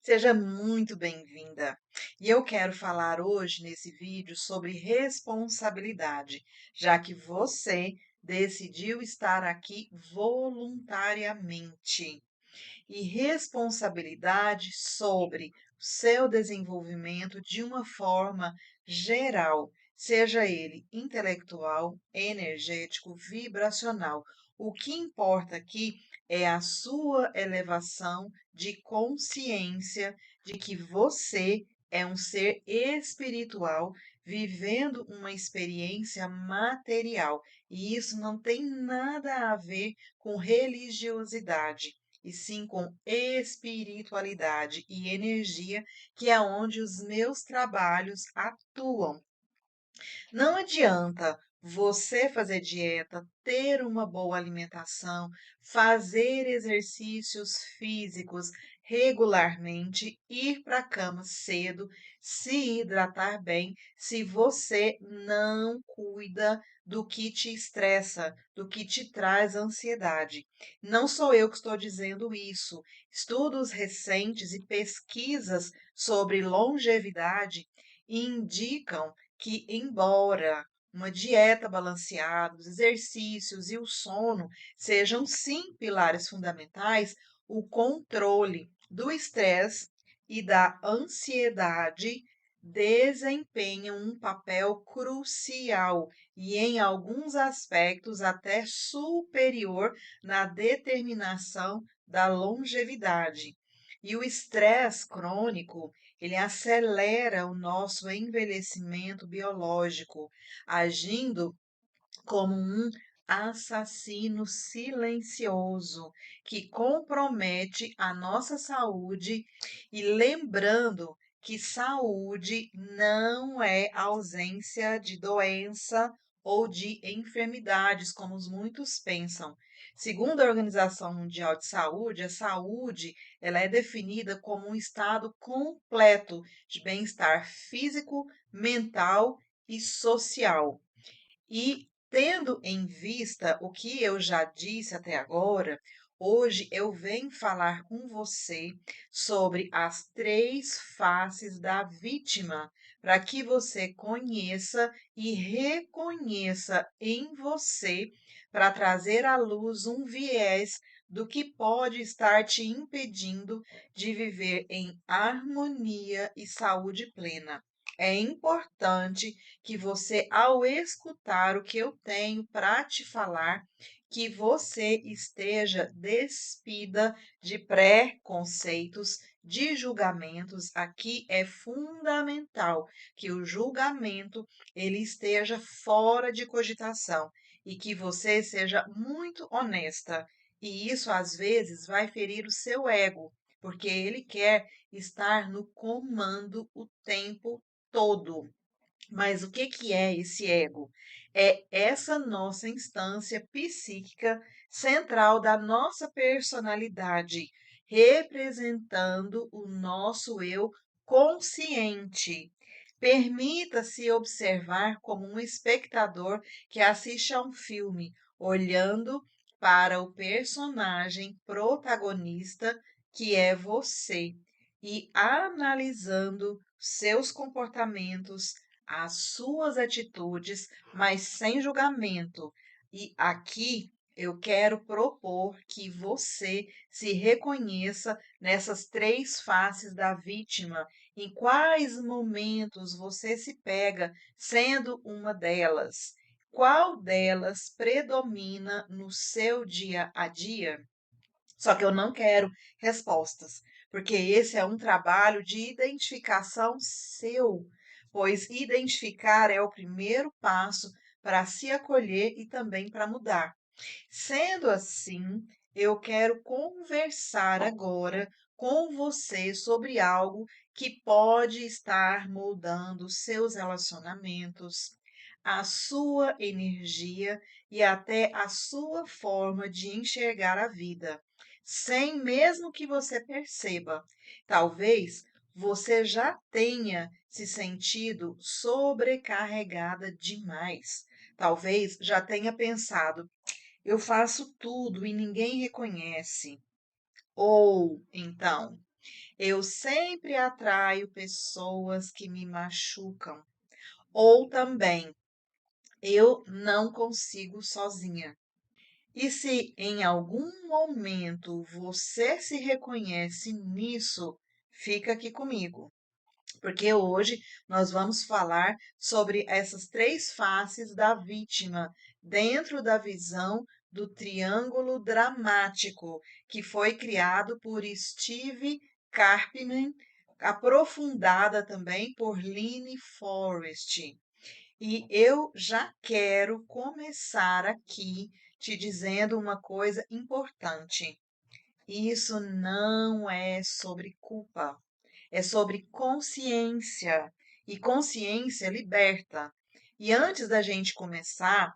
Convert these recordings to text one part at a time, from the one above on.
Seja muito bem-vinda. E eu quero falar hoje nesse vídeo sobre responsabilidade, já que você decidiu estar aqui voluntariamente. E responsabilidade sobre o seu desenvolvimento de uma forma geral, seja ele intelectual, energético, vibracional. O que importa aqui é a sua elevação de consciência de que você é um ser espiritual vivendo uma experiência material. E isso não tem nada a ver com religiosidade e sim com espiritualidade e energia, que é onde os meus trabalhos atuam. Não adianta você fazer dieta, ter uma boa alimentação, fazer exercícios físicos regularmente, ir para a cama cedo, se hidratar bem, se você não cuida do que te estressa, do que te traz ansiedade. Não sou eu que estou dizendo isso. Estudos recentes e pesquisas sobre longevidade indicam que, embora uma dieta balanceada, os exercícios e o sono sejam sim pilares fundamentais, o controle do estresse e da ansiedade desempenham um papel crucial e, em alguns aspectos, até superior na determinação da longevidade. E o estresse crônico ele acelera o nosso envelhecimento biológico, agindo como um assassino silencioso que compromete a nossa saúde e lembrando que saúde não é ausência de doença ou de enfermidades, como os muitos pensam. Segundo a Organização Mundial de Saúde, a saúde ela é definida como um estado completo de bem-estar físico, mental e social. E tendo em vista o que eu já disse até agora, hoje eu venho falar com você sobre as três faces da vítima, para que você conheça e reconheça em você, para trazer à luz um viés do que pode estar te impedindo de viver em harmonia e saúde plena. É importante que você, ao escutar o que eu tenho para te falar, que você esteja despida de preconceitos, de julgamentos. Aqui é fundamental que o julgamento ele esteja fora de cogitação e que você seja muito honesta. E isso às vezes vai ferir o seu ego, porque ele quer estar no comando o tempo todo. Mas o que que é esse ego? É essa nossa instância psíquica central da nossa personalidade, representando o nosso eu consciente. Permita-se observar como um espectador que assiste a um filme, olhando para o personagem protagonista que é você e analisando seus comportamentos, as suas atitudes, mas sem julgamento. E aqui eu quero propor que você se reconheça nessas três faces da vítima. Em quais momentos você se pega sendo uma delas? Qual delas predomina no seu dia a dia? Só que eu não quero respostas, porque esse é um trabalho de identificação seu, pois identificar é o primeiro passo para se acolher e também para mudar. Sendo assim, eu quero conversar agora com você sobre algo que pode estar moldando seus relacionamentos, a sua energia e até a sua forma de enxergar a vida, sem mesmo que você perceba. Talvez você já tenha se sentido sobrecarregada demais. Talvez já tenha pensado eu faço tudo e ninguém reconhece. Ou então, Eu sempre atraio pessoas que me machucam. Ou também, eu não consigo sozinha. E se em algum momento você se reconhece nisso, fica aqui comigo, porque hoje nós vamos falar sobre essas três faces da vítima dentro da visão do triângulo dramático que foi criado por Steve Karpman, aprofundada também por Lynne Forrest. E eu já quero começar aqui te dizendo uma coisa importante. Isso não é sobre culpa, é sobre consciência. E consciência liberta. E antes da gente começar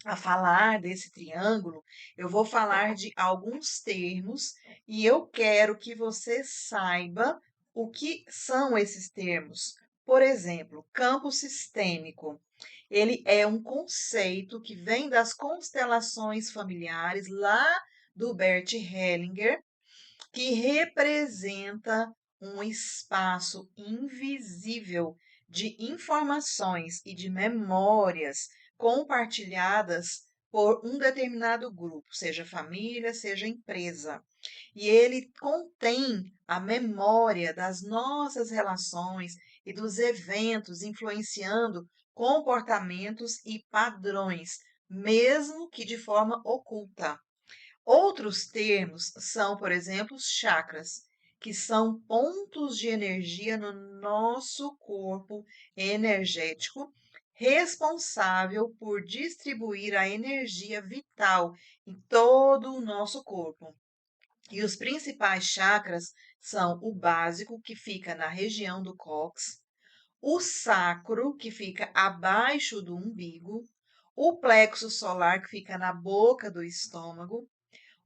a falar desse triângulo, eu vou falar de alguns termos e eu quero que você saiba o que são esses termos. Por exemplo, campo sistêmico. Ele é um conceito que vem das constelações familiares lá do Bert Hellinger, que representa um espaço invisível de informações e de memórias compartilhadas por um determinado grupo, seja família, seja empresa. E ele contém a memória das nossas relações e dos eventos influenciando comportamentos e padrões, mesmo que de forma oculta. Outros termos são, por exemplo, os chakras, que são pontos de energia no nosso corpo energético, responsável por distribuir a energia vital em todo o nosso corpo. E os principais chakras são o básico, que fica na região do cóccix, o sacro, que fica abaixo do umbigo, o plexo solar, que fica na boca do estômago,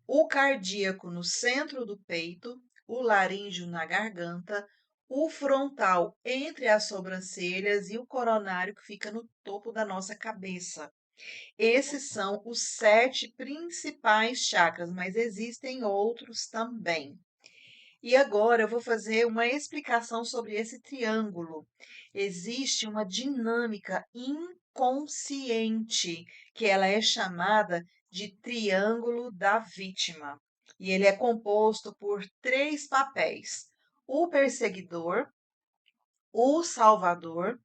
o cardíaco no centro do peito, o laríngeo na garganta, o frontal entre as sobrancelhas e o coronário que fica no topo da nossa cabeça. Esses são os 7 principais chakras, mas existem outros também. E agora eu vou fazer uma explicação sobre esse triângulo. Existe uma dinâmica inconsciente que ela é chamada de triângulo da vítima. E ele é composto por 3 papéis: o perseguidor, o salvador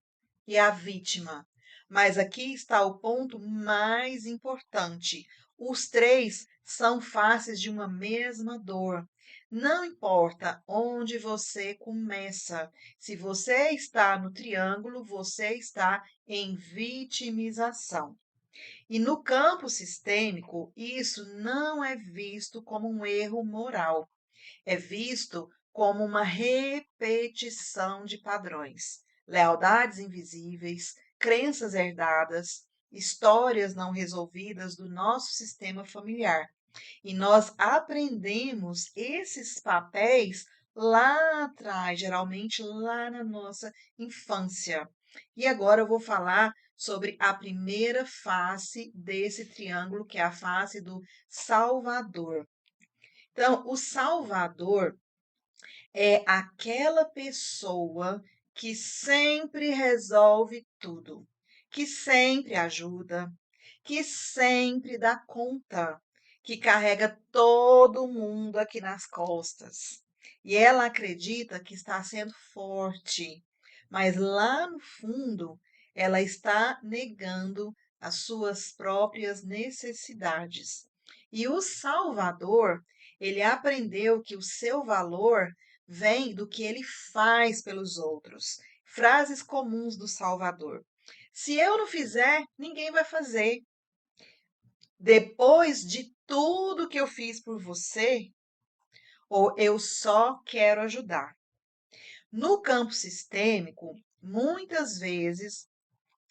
e a vítima. Mas aqui está o ponto mais importante: os três são faces de uma mesma dor. Não importa onde você começa, se você está no triângulo, você está em vitimização. E no campo sistêmico, isso não é visto como um erro moral, é visto como uma repetição de padrões, lealdades invisíveis, crenças herdadas, histórias não resolvidas do nosso sistema familiar. E nós aprendemos esses papéis lá atrás, geralmente lá na nossa infância. E agora eu vou falar sobre a primeira face desse triângulo, que é a face do Salvador. Então, o Salvador é aquela pessoa que sempre resolve tudo, que sempre ajuda, que sempre dá conta, que carrega todo mundo aqui nas costas. E ela acredita que está sendo forte, mas lá no fundo ela está negando as suas próprias necessidades. E o Salvador, ele aprendeu que o seu valor vem do que ele faz pelos outros. Frases comuns do Salvador: se eu não fizer, ninguém vai fazer. Depois de tudo que eu fiz por você, ou eu só quero ajudar. No campo sistêmico, muitas vezes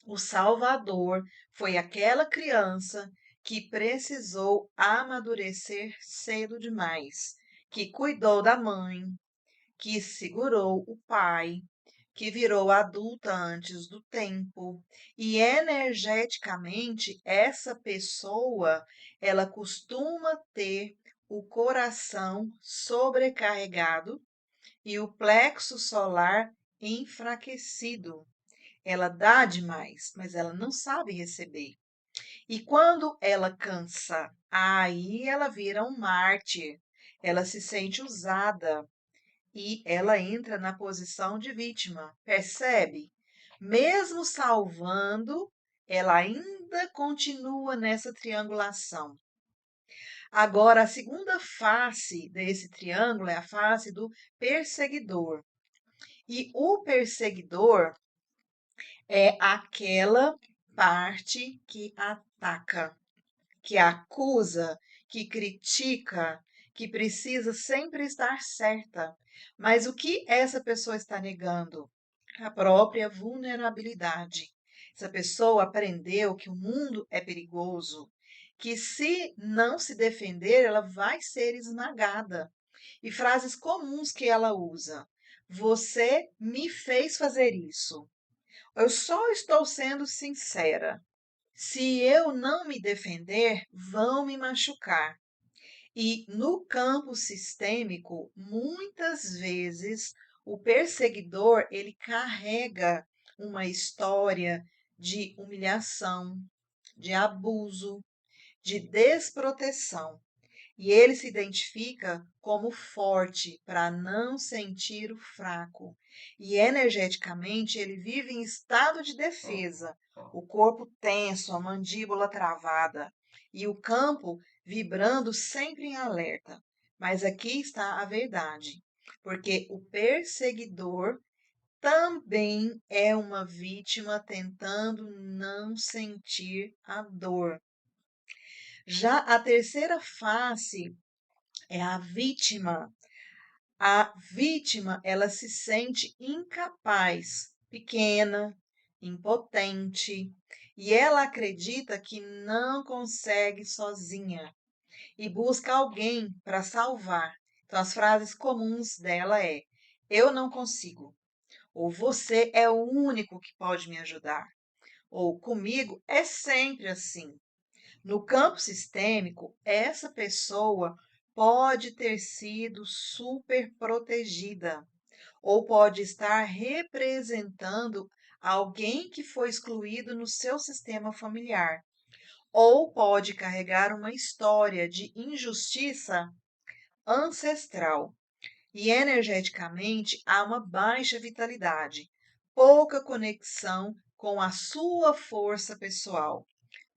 o Salvador foi aquela criança que precisou amadurecer cedo demais, que cuidou da mãe, que segurou o pai, que virou adulta antes do tempo. E energeticamente, essa pessoa, ela costuma ter o coração sobrecarregado e o plexo solar enfraquecido. Ela dá demais, mas ela não sabe receber. E quando ela cansa, aí ela vira um mártir. Ela se sente usada e ela entra na posição de vítima. Percebe? Mesmo salvando, ela ainda continua nessa triangulação. Agora, a segunda face desse triângulo é a face do perseguidor. E o perseguidor é aquela parte que ataca, que acusa, que critica, que precisa sempre estar certa. Mas o que essa pessoa está negando? A própria vulnerabilidade. Essa pessoa aprendeu que o mundo é perigoso, que se não se defender, ela vai ser esmagada. E frases comuns que ela usa: Você me fez fazer isso. Eu só estou sendo sincera. Se eu não me defender, vão me machucar. E no campo sistêmico, muitas vezes o perseguidor ele carrega uma história de humilhação, de abuso, de desproteção. E ele se identifica como forte para não sentir o fraco. E energeticamente ele vive em estado de defesa, o corpo tenso, a mandíbula travada e o campo vibrando sempre em alerta. Mas aqui está a verdade, porque o perseguidor também é uma vítima tentando não sentir a dor. Já a terceira face é a vítima. A vítima, ela se sente incapaz, pequena, impotente, e ela acredita que não consegue sozinha e busca alguém para salvar. Então, as frases comuns dela é: eu não consigo, ou você é o único que pode me ajudar, ou comigo é sempre assim. No campo sistêmico, essa pessoa pode ter sido super protegida ou pode estar representando alguém que foi excluído no seu sistema familiar, ou pode carregar uma história de injustiça ancestral. E energeticamente há uma baixa vitalidade, pouca conexão com a sua força pessoal,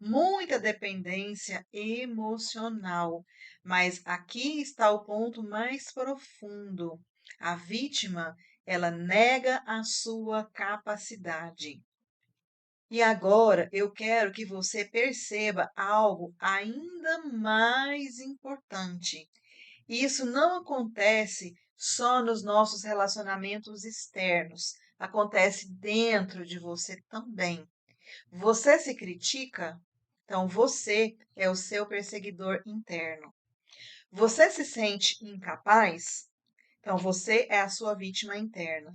muita dependência emocional. Mas aqui está o ponto mais profundo. A vítima, ela nega a sua capacidade. E agora eu quero que você perceba algo ainda mais importante. Isso não acontece só nos nossos relacionamentos externos, acontece dentro de você também. Você se critica? Então você é o seu perseguidor interno. Você se sente incapaz? Então você é a sua vítima interna.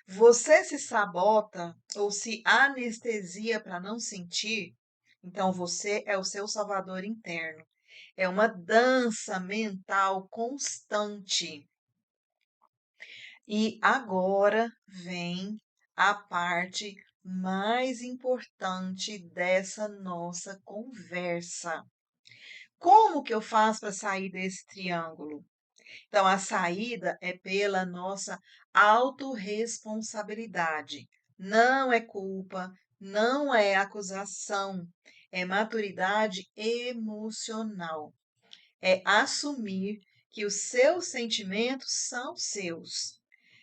Você se sabota ou se anestesia para não sentir? Então você é o seu salvador interno. É uma dança mental constante. E agora vem a parte mais importante dessa nossa conversa. Como que eu faço para sair desse triângulo? Então, a saída é pela nossa autorresponsabilidade. Não é culpa, não é acusação, é maturidade emocional. É assumir que os seus sentimentos são seus,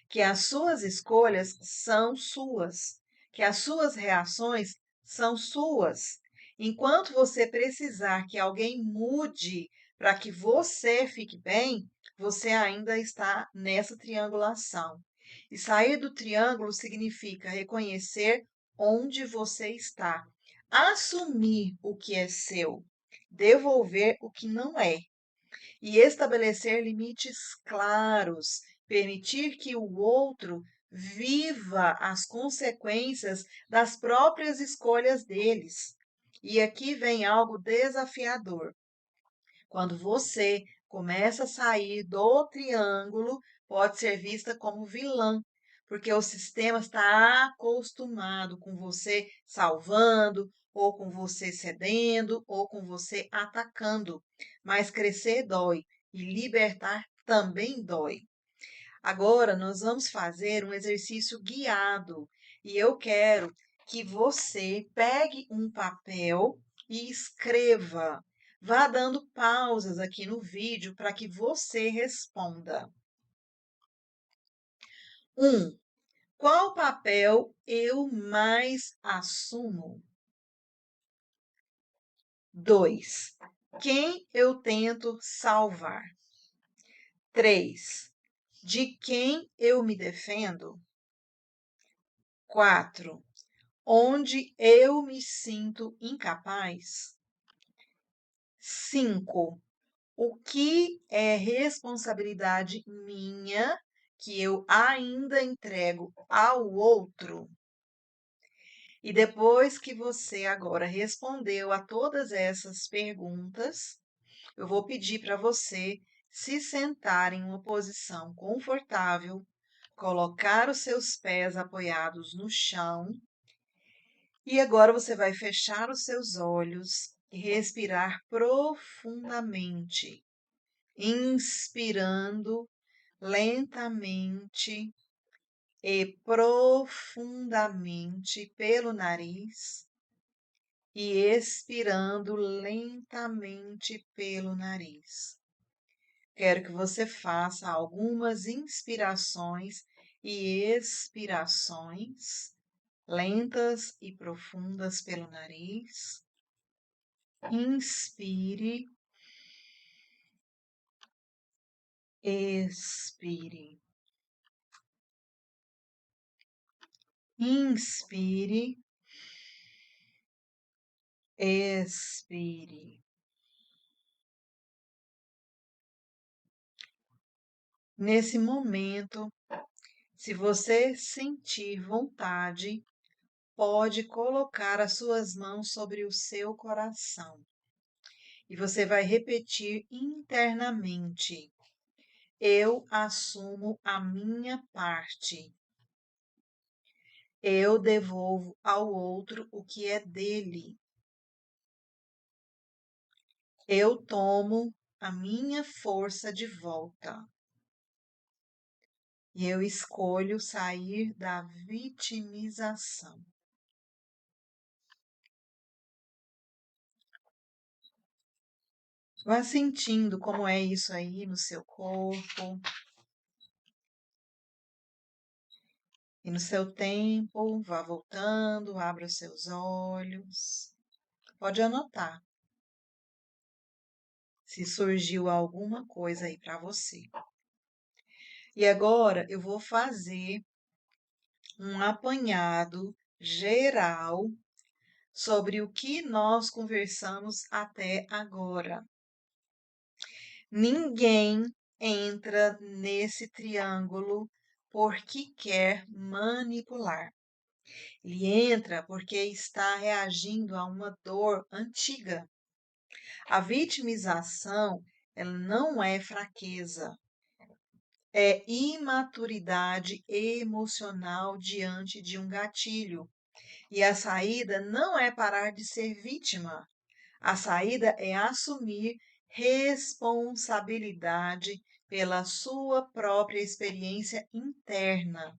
que as suas escolhas são suas, que as suas reações são suas. Enquanto você precisar que alguém mude para que você fique bem, você ainda está nessa triangulação. E sair do triângulo significa reconhecer onde você está, assumir o que é seu, devolver o que não é e estabelecer limites claros, permitir que o outro viva as consequências das próprias escolhas deles. E aqui vem algo desafiador. Quando você começa a sair do triângulo, pode ser vista como vilã, porque o sistema está acostumado com você salvando, ou com você cedendo, ou com você atacando. Mas crescer dói e libertar também dói. Agora nós vamos fazer um exercício guiado e eu quero que você pegue um papel e escreva. Vá dando pausas aqui no vídeo para que você responda. 1. Qual papel eu mais assumo? 2. Quem eu tento salvar? 3. De quem eu me defendo? 4. Onde eu me sinto incapaz? 5. O que é responsabilidade minha que eu ainda entrego ao outro? E depois que você agora respondeu a todas essas perguntas, eu vou pedir para você se sentar em uma posição confortável, colocar os seus pés apoiados no chão. E agora você vai fechar os seus olhos e respirar profundamente, inspirando lentamente e profundamente pelo nariz e expirando lentamente pelo nariz. Quero que você faça algumas inspirações e expirações lentas e profundas pelo nariz. Inspire, expire. Inspire, expire. Nesse momento, se você sentir vontade, pode colocar as suas mãos sobre o seu coração. E você vai repetir internamente: eu assumo a minha parte. Eu devolvo ao outro o que é dele. Eu tomo a minha força de volta. E eu escolho sair da vitimização. Vá sentindo como é isso aí no seu corpo. E no seu tempo, vá voltando, abra os seus olhos. Pode anotar se surgiu alguma coisa aí para você. E agora eu vou fazer um apanhado geral sobre o que nós conversamos até agora. Ninguém entra nesse triângulo porque quer manipular. Ele entra porque está reagindo a uma dor antiga. A vitimização, ela não é fraqueza, é imaturidade emocional diante de um gatilho. E a saída não é parar de ser vítima. A saída é assumir responsabilidade pela sua própria experiência interna.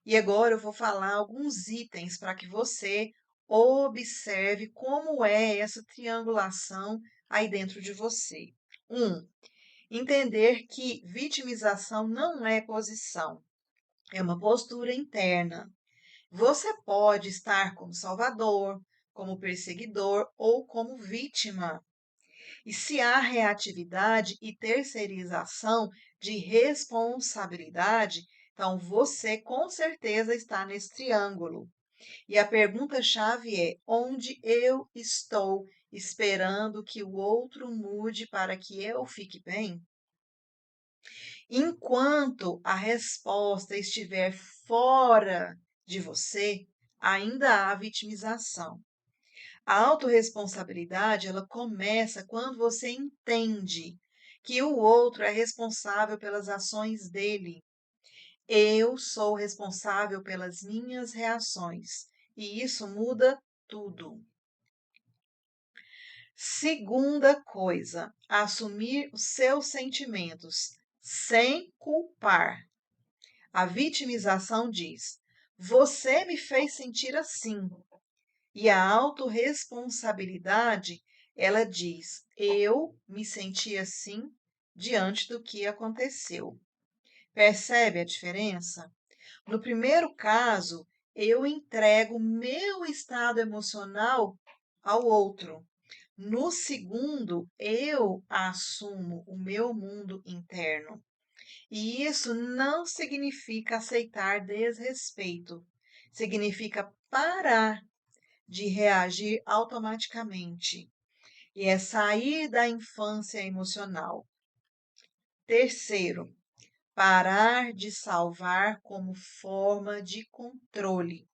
E agora eu vou falar alguns itens para que você observe como é essa triangulação aí dentro de você. 1. Entender que vitimização não é posição, é uma postura interna. Você pode estar como salvador, como perseguidor ou como vítima. E se há reatividade e terceirização de responsabilidade, então você com certeza está nesse triângulo. E a pergunta-chave é: onde eu estou esperando que o outro mude para que eu fique bem? Enquanto a resposta estiver fora de você, ainda há vitimização. A autorresponsabilidade, ela começa quando você entende que o outro é responsável pelas ações dele. Eu sou responsável pelas minhas reações, e isso muda tudo. Segunda coisa, assumir os seus sentimentos sem culpar. A vitimização diz: você me fez sentir assim. E a autorresponsabilidade, ela diz: eu me senti assim diante do que aconteceu. Percebe a diferença? No primeiro caso, eu entrego meu estado emocional ao outro. No segundo, eu assumo o meu mundo interno. E isso não significa aceitar desrespeito. Significa parar de reagir automaticamente. E é sair da infância emocional. Terceiro, parar de salvar como forma de controle.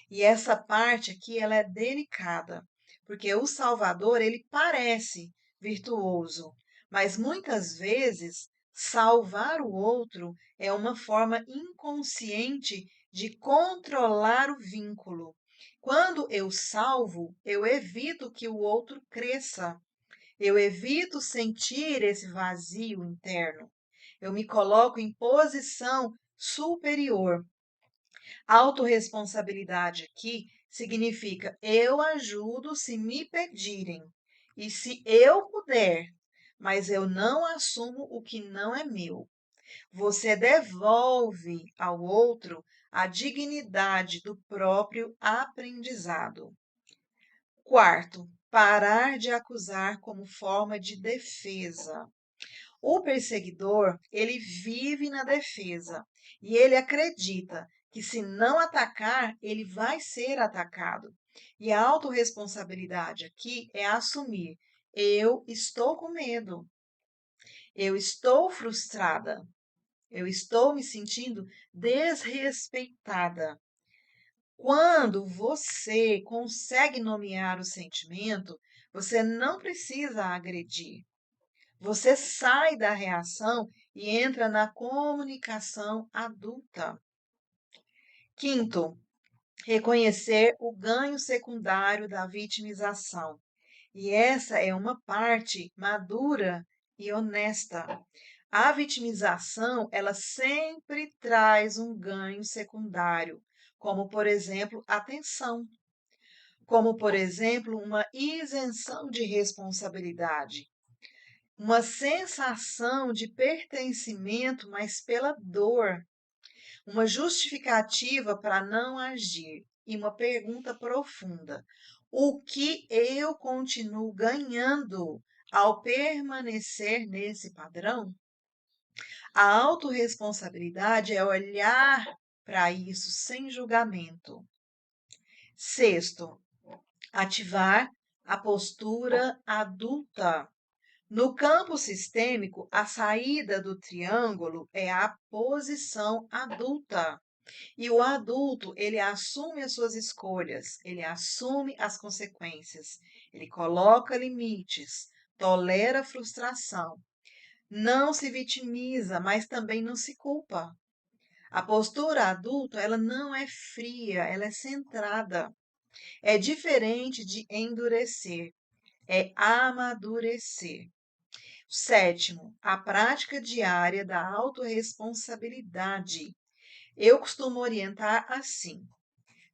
E essa parte aqui ela é delicada, porque o salvador ele parece virtuoso, mas muitas vezes salvar o outro é uma forma inconsciente de controlar o vínculo. Quando eu salvo, eu evito que o outro cresça. Eu evito sentir esse vazio interno. Eu me coloco em posição superior. Autorresponsabilidade aqui significa eu ajudo se me pedirem e se eu puder, mas eu não assumo o que não é meu. Você devolve ao outro a dignidade do próprio aprendizado. Quarto, parar de acusar como forma de defesa. O perseguidor, ele vive na defesa e ele acredita que se não atacar, ele vai ser atacado. E a autorresponsabilidade aqui é assumir: eu estou com medo, eu estou frustrada, eu estou me sentindo desrespeitada. Quando você consegue nomear o sentimento, você não precisa agredir. Você sai da reação e entra na comunicação adulta. Quinto, reconhecer o ganho secundário da vitimização. E essa é uma parte madura e honesta. A vitimização, ela sempre traz um ganho secundário, como, por exemplo, atenção, como, por exemplo, uma isenção de responsabilidade, uma sensação de pertencimento, mas pela dor, uma justificativa para não agir e uma pergunta profunda: o que eu continuo ganhando ao permanecer nesse padrão? A autorresponsabilidade é olhar para isso sem julgamento. Sexto, ativar a postura adulta. No campo sistêmico, a saída do triângulo é a posição adulta. E o adulto, ele assume as suas escolhas, ele assume as consequências, ele coloca limites, tolera a frustração, não se vitimiza, mas também não se culpa. A postura adulta, ela não é fria, ela é centrada. É diferente de endurecer, é amadurecer. Sétimo, a prática diária da autorresponsabilidade. Eu costumo orientar assim: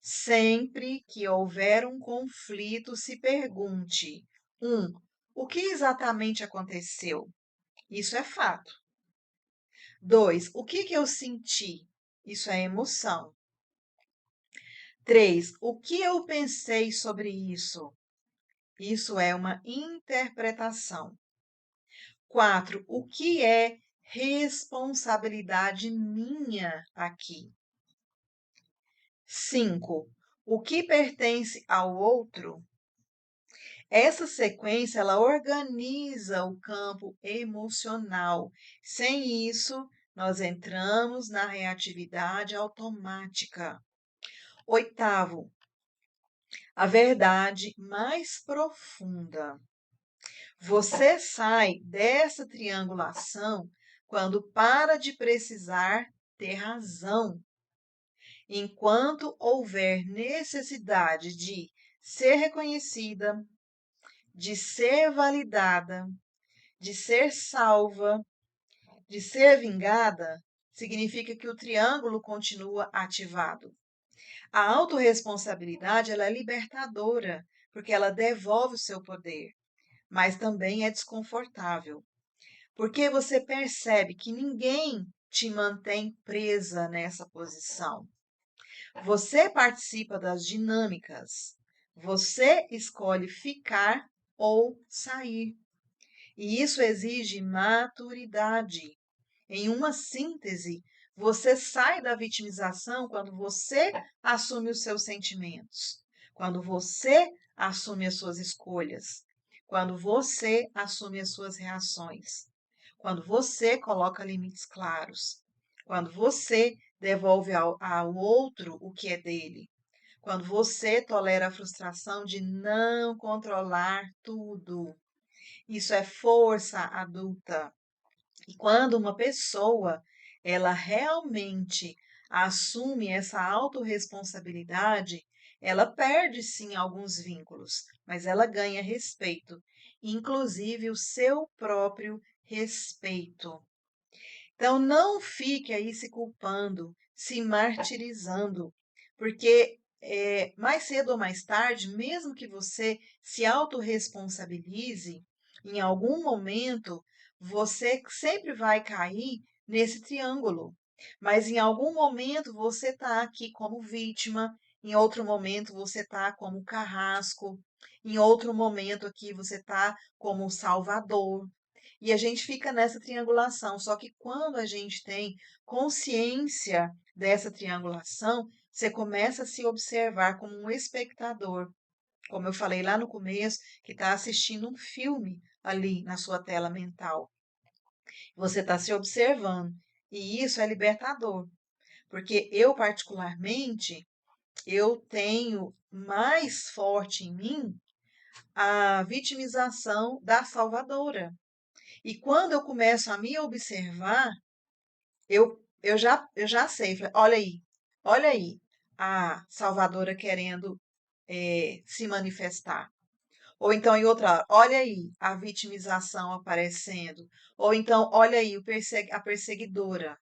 sempre que houver um conflito, se pergunte: o que exatamente aconteceu? Isso é fato. 2, o que eu senti? Isso é emoção. 3, o que eu pensei sobre isso? Isso é uma interpretação. 4, o que é responsabilidade minha aqui? 5, o que pertence ao outro? Essa sequência, ela organiza o campo emocional. Sem isso, nós entramos na reatividade automática. Oitavo, a verdade mais profunda. Você sai dessa triangulação quando para de precisar ter razão. Enquanto houver necessidade de ser reconhecida, de ser validada, de ser salva, de ser vingada, significa que o triângulo continua ativado. A autorresponsabilidade, ela é libertadora, porque ela devolve o seu poder, mas também é desconfortável, porque você percebe que ninguém te mantém presa nessa posição. Você participa das dinâmicas. Você escolhe ficar ou sair. E isso exige maturidade. Em uma síntese, você sai da vitimização quando você assume os seus sentimentos, quando você assume as suas escolhas, quando você assume as suas reações, quando você coloca limites claros, quando você devolve ao outro o que é dele, quando você tolera a frustração de não controlar tudo. Isso é força adulta. E quando uma pessoa ela realmente assume essa autorresponsabilidade, ela perde sim alguns vínculos, mas ela ganha respeito, inclusive o seu próprio respeito. Então não fique aí se culpando, se martirizando, porque mais cedo ou mais tarde, mesmo que você se autorresponsabilize, em algum momento você sempre vai cair nesse triângulo. Mas em algum momento você está aqui como vítima, em outro momento você está como carrasco, em outro momento aqui você está como salvador. E a gente fica nessa triangulação. Só que quando a gente tem consciência dessa triangulação, você começa a se observar como um espectador, como eu falei lá no começo, que está assistindo um filme ali na sua tela mental. Você está se observando. E isso é libertador. Porque eu, particularmente, eu tenho mais forte em mim a vitimização da salvadora. E quando eu começo a me observar, eu já sei, falei, olha aí, a salvadora querendo se manifestar. Ou então, em outra hora, olha aí, a vitimização aparecendo. Ou então, olha aí, a perseguidora.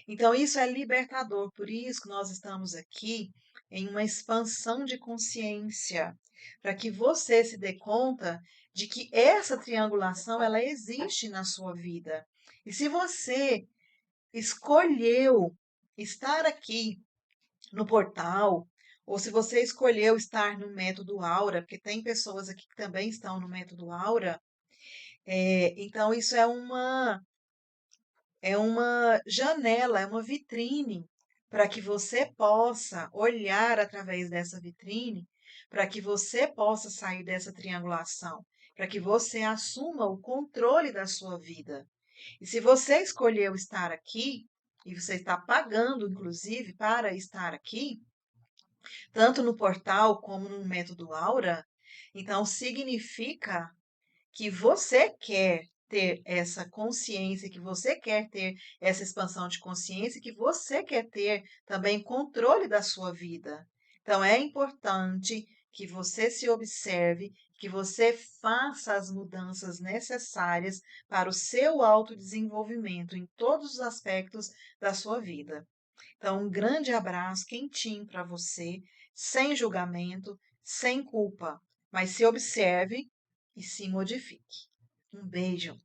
Então, isso é libertador, por isso que nós estamos aqui em uma expansão de consciência, para que você se dê conta de que essa triangulação ela existe na sua vida. E se você escolheu estar aqui no portal, ou se você escolheu estar no método Aura, porque tem pessoas aqui que também estão no método Aura, então isso é uma janela, é uma vitrine para que você possa olhar através dessa vitrine, para que você possa sair dessa triangulação, para que você assuma o controle da sua vida. E se você escolheu estar aqui, e você está pagando, inclusive, para estar aqui, tanto no portal como no método Aura, então significa que você quer ter essa consciência, que você quer ter essa expansão de consciência, que você quer ter também controle da sua vida. Então é importante que você se observe, que você faça as mudanças necessárias para o seu autodesenvolvimento em todos os aspectos da sua vida. Então, um grande abraço quentinho para você, sem julgamento, sem culpa, mas se observe e se modifique. Um beijo.